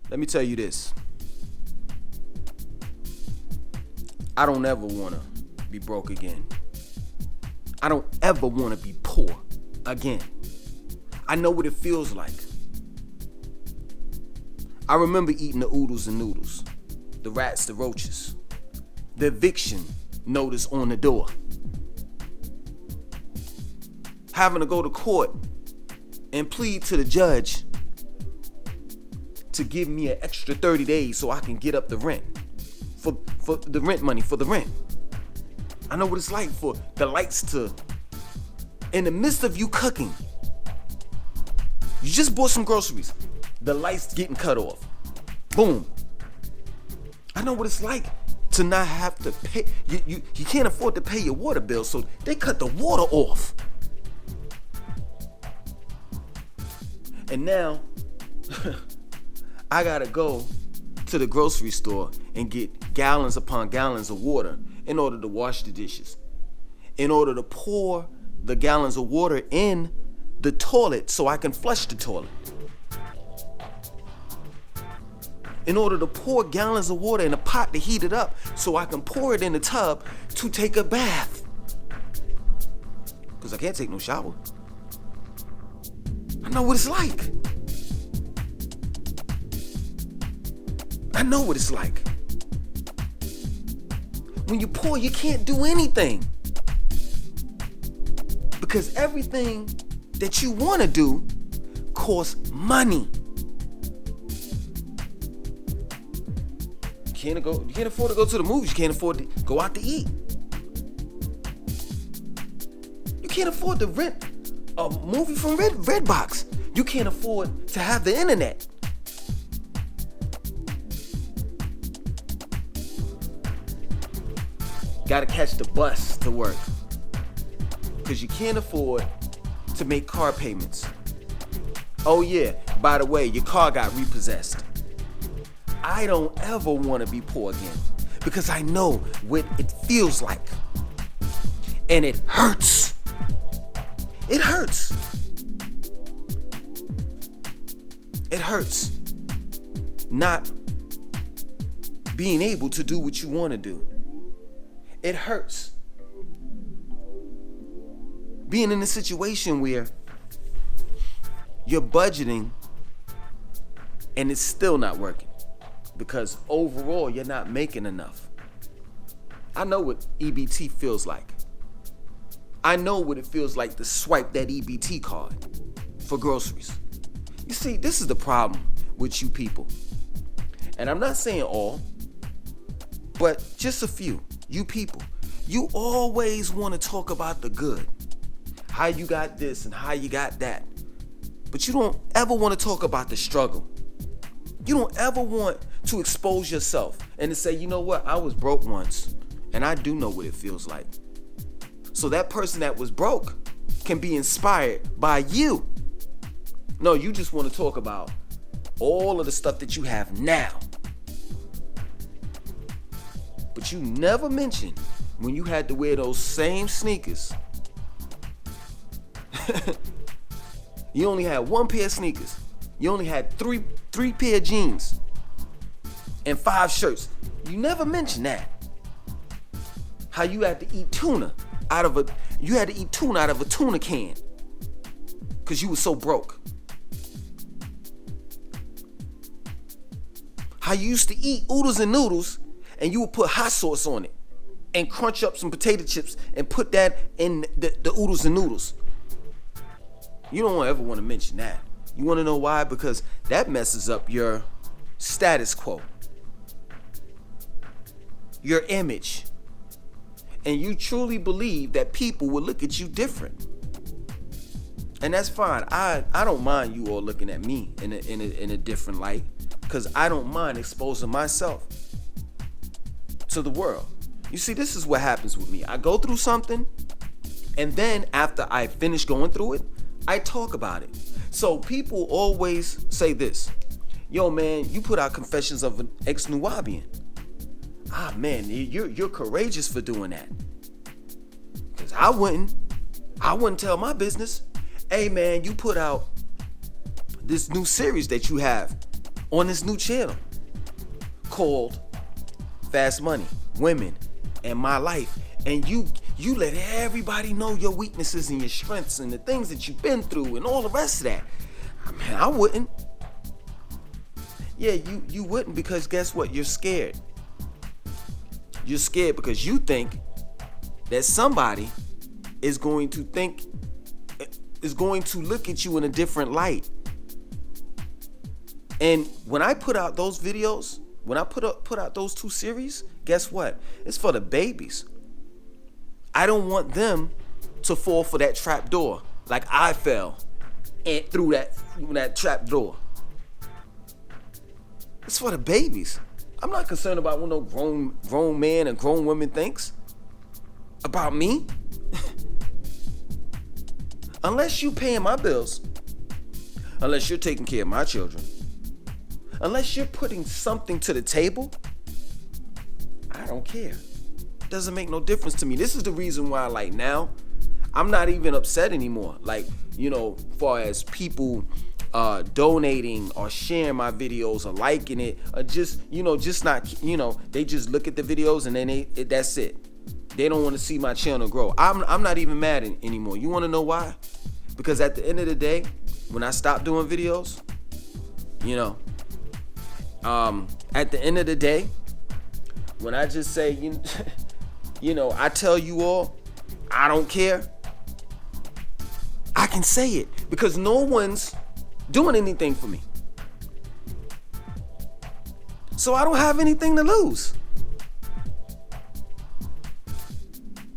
Let me tell you this. I don't ever want to be broke again. I don't ever want to be poor again. I know what it feels like. I remember eating the oodles and noodles, the rats, the roaches, the eviction notice on the door, having to go to court and plead to the judge to give me an extra 30 days so I can get up the rent for the rent money for the rent. I know what it's like for the lights to, in the midst of you cooking, you just bought some groceries, the lights getting cut off. Boom. I know what it's like to not have to pay. You can't afford to pay your water bill, so they cut the water off. And now, I gotta go to the grocery store and get gallons upon gallons of water in order to wash the dishes, in order to pour the gallons of water in the toilet so I can flush the toilet, in order to pour gallons of water in a pot to heat it up so I can pour it in the tub to take a bath, because I can't take no shower. I know what it's like. I know what it's like. When you're poor, you can't do anything, because everything that you want to do costs money. You can't afford to go to the movies. You can't afford to go out to eat. You can't afford to rent a movie from Redbox. You can't afford to have the internet. Gotta catch the bus to work, because you can't afford to make car payments. Oh yeah, by the way, your car got repossessed. I don't ever want to be poor again, because I know what it feels like. And it hurts. It hurts. It hurts not being able to do what you want to do. It hurts being in a situation where you're budgeting and it's still not working, because overall you're not making enough. I know what EBT feels like. I know what it feels like to swipe that EBT card for groceries. You see, this is the problem with you people. And I'm not saying all, but just a few. You people, you always want to talk about the good, how you got this and how you got that, but you don't ever want to talk about the struggle. You don't ever want to expose yourself and to say, you know what, I was broke once and I do know what it feels like. So that person that was broke can be inspired by you. No, you just want to talk about all of the stuff that you have now. But you never mention when you had to wear those same sneakers. You only had one pair of sneakers. You only had three pair of jeans and 5 shirts. You never mention that. How you had to eat tuna out of a tuna can because you were so broke. How you used to eat oodles and noodles and you would put hot sauce on it and crunch up some potato chips and put that in the oodles and noodles. You don't ever want to mention that. You want to know why? Because that messes up your status quo, your image. And you truly believe that people will look at you different. And that's fine. I don't mind you all looking at me in a different light, because I don't mind exposing myself to the world. You see, this is what happens with me. I go through something, and then after I finish going through it, I talk about it. So people always say this: yo man, you put out Confessions of an Ex-Nubian. Ah man, you're courageous for doing that. Cause I wouldn't tell my business. Hey man, you put out this new series that you have on this new channel called Fast Money, Women, and My Life. And you let everybody know your weaknesses and your strengths and the things that you've been through and all the rest of that. I mean, I wouldn't. Yeah, you wouldn't, because guess what? You're scared. You're scared because you think that somebody is going to look at you in a different light. And when I put out those videos, when I put out those 2 series, guess what? It's for the babies. I don't want them to fall for that trap door like I fell and through that trap door. It's for the babies. I'm not concerned about what no grown man and grown woman thinks about me. Unless you paying my bills, unless you're taking care of my children, unless you're putting something to the table, I don't care. It doesn't make no difference to me. This is the reason why, like, now, I'm not even upset anymore. Like, far as people donating or sharing my videos or liking it, or just not, they just look at the videos and then that's it. They don't want to see my channel grow. I'm not even mad anymore. You want to know why? Because at the end of the day, when I stop doing videos, at the end of the day, when I just say, I tell you all, I don't care, I can say it because no one's doing anything for me. So I don't have anything to lose.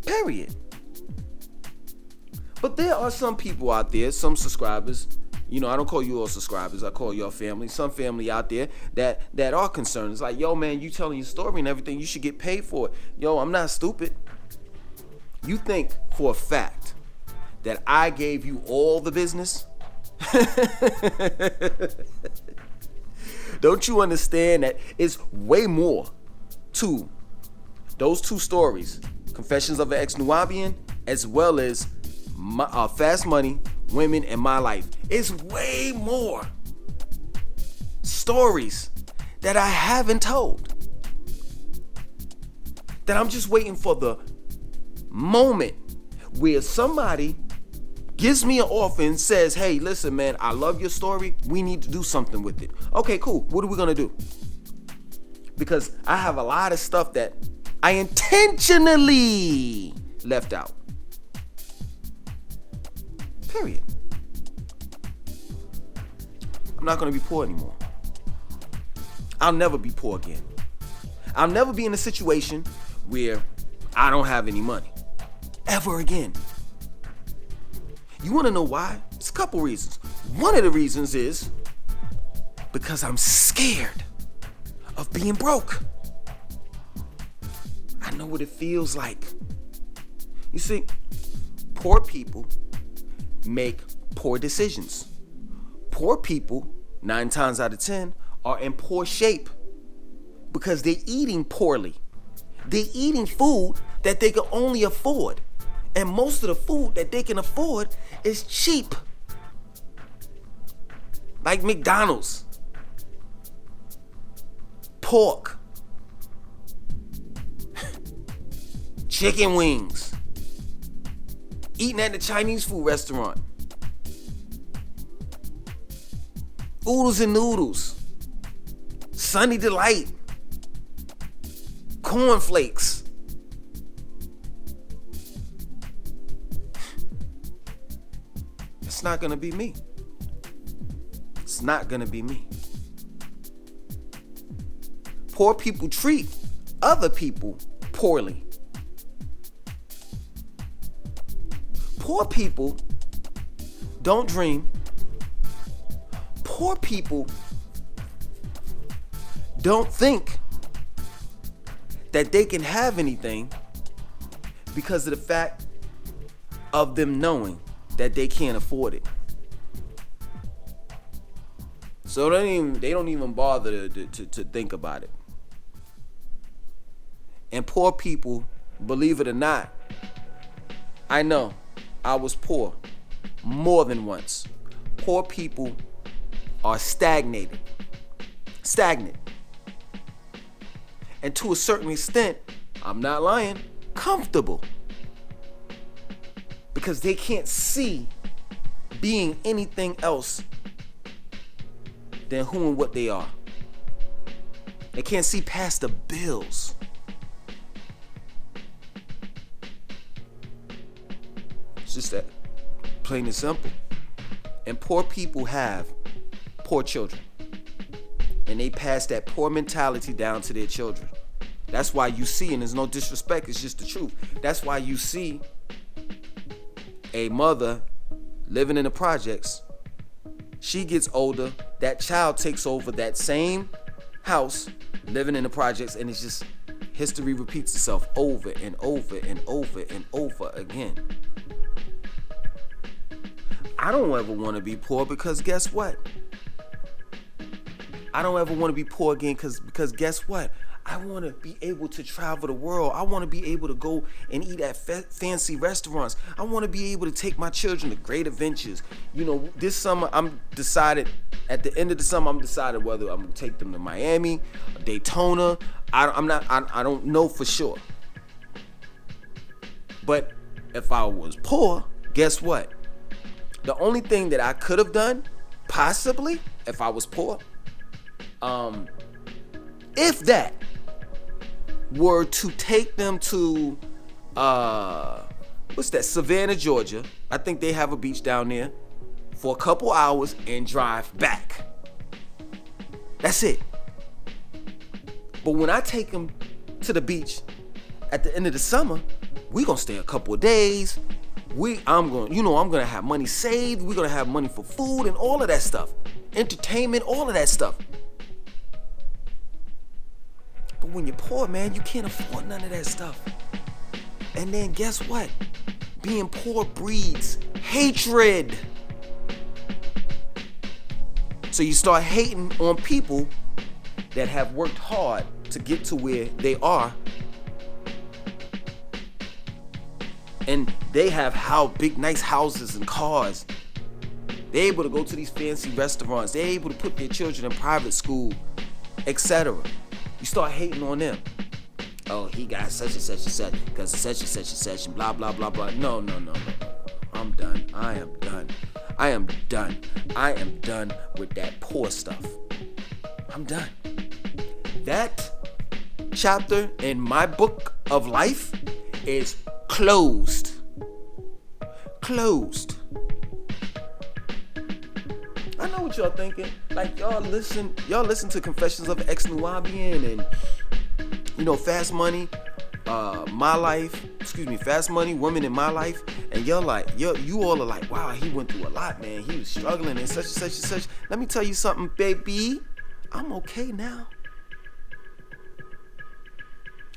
Period. But there are some people out there, some subscribers, I don't call you all subscribers, I call y'all family. Some family out there that are concerned. It's like, yo, man, you telling your story and everything, you should get paid for it. Yo, I'm not stupid. You think for a fact that I gave you all the business? Don't you understand that it's way more to those 2 stories, Confessions of an Ex-Nubian, as well as Fast Money, Women, and My Life? It's way more stories that I haven't told, that I'm just waiting for the moment where somebody gives me an offer and says, hey, listen, man, I love your story. We need to do something with it. Okay, cool. What are we going to do? Because I have a lot of stuff that I intentionally left out. Period. I'm not going to be poor anymore. I'll never be poor again. I'll never be in a situation where I don't have any money. Ever again. You want to know why? It's a couple reasons. One of the reasons is because I'm scared of being broke. I know what it feels like. You see, poor people make poor decisions. Poor people, 9 times out of 10, are in poor shape because they're eating poorly. They're eating food that they can only afford. And most of the food that they can afford is cheap. Like McDonald's, pork, chicken wings, eating at the Chinese food restaurant, oodles and noodles, Sunny Delight, cornflakes. It's not gonna be me. It's not gonna be me. Poor people treat other people poorly. Poor people don't dream. Poor people don't think that they can have anything because of the fact of them knowing that they can't afford it. So they don't even bother to think about it. And poor people, believe it or not, I know I was poor more than once. Poor people are stagnated. stagnant. And to a certain extent, I'm not lying, comfortable. Because they can't see being anything else than who and what they are. They can't see past the bills. It's just that, plain and simple. And poor people have poor children. And they pass that poor mentality down to their children. That's why you see, and there's no disrespect, it's just the truth. That's why you see a mother living in the projects. She gets older, that child takes over that same house, living in the projects, and it's just history repeats itself over and over and over and over again. I don't ever want to be poor because guess what? I don't ever want to be poor again because guess what? I want to be able to travel the world. I want to be able to go and eat at fancy restaurants. I want to be able to take my children to great adventures. You know, this summer at the end of the summer, I'm decided whether I'm going to take them to Miami, Daytona. I don't know for sure. But if I was poor, guess what? The only thing that I could have done, possibly, if I was poor, if that, were to take them to Savannah, Georgia. I think they have a beach down there, for a couple hours and drive back. That's it. But when I take them to the beach at the end of the summer, we gonna stay a couple of days. I'm gonna have money saved. We're gonna have money for food and all of that stuff, entertainment, all of that stuff. But when you're poor, man, you can't afford none of that stuff. And then guess what? Being poor breeds hatred. So you start hating on people that have worked hard to get to where they are. And they have big, nice houses and cars. They're able to go to these fancy restaurants. They're able to put their children in private school, etc. You start hating on them. Oh, he got such and such and such because of such and such and such and blah, blah, blah, blah. No. I'm done. I am done. I am done with that poor stuff. I'm done. That chapter in my book of life is closed. Closed. I know what y'all thinking. Like y'all listen to Confessions of an Ex-Nubian and Fast Money, Fast Money, Women in My Life, and y'all like you all are like, wow, he went through a lot, man. He was struggling and such and such and such. Let me tell you something, baby. I'm okay now.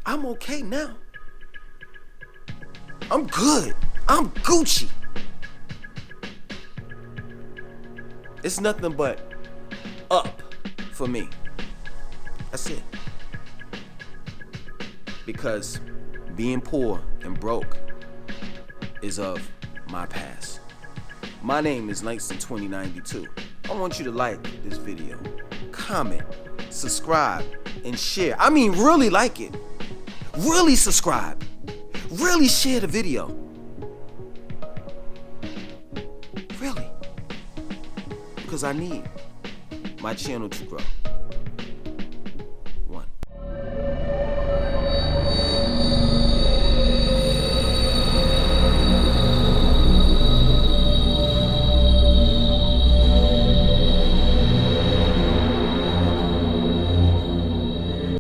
I'm okay now. I'm good. I'm Gucci. It's nothing but up for me. That's it. Because being poor and broke is of my past. My name is Langston2092. I want you to like this video, comment, subscribe, and share. I mean, really like it. Really subscribe. Really share the video. Really. Because I need my channel to grow.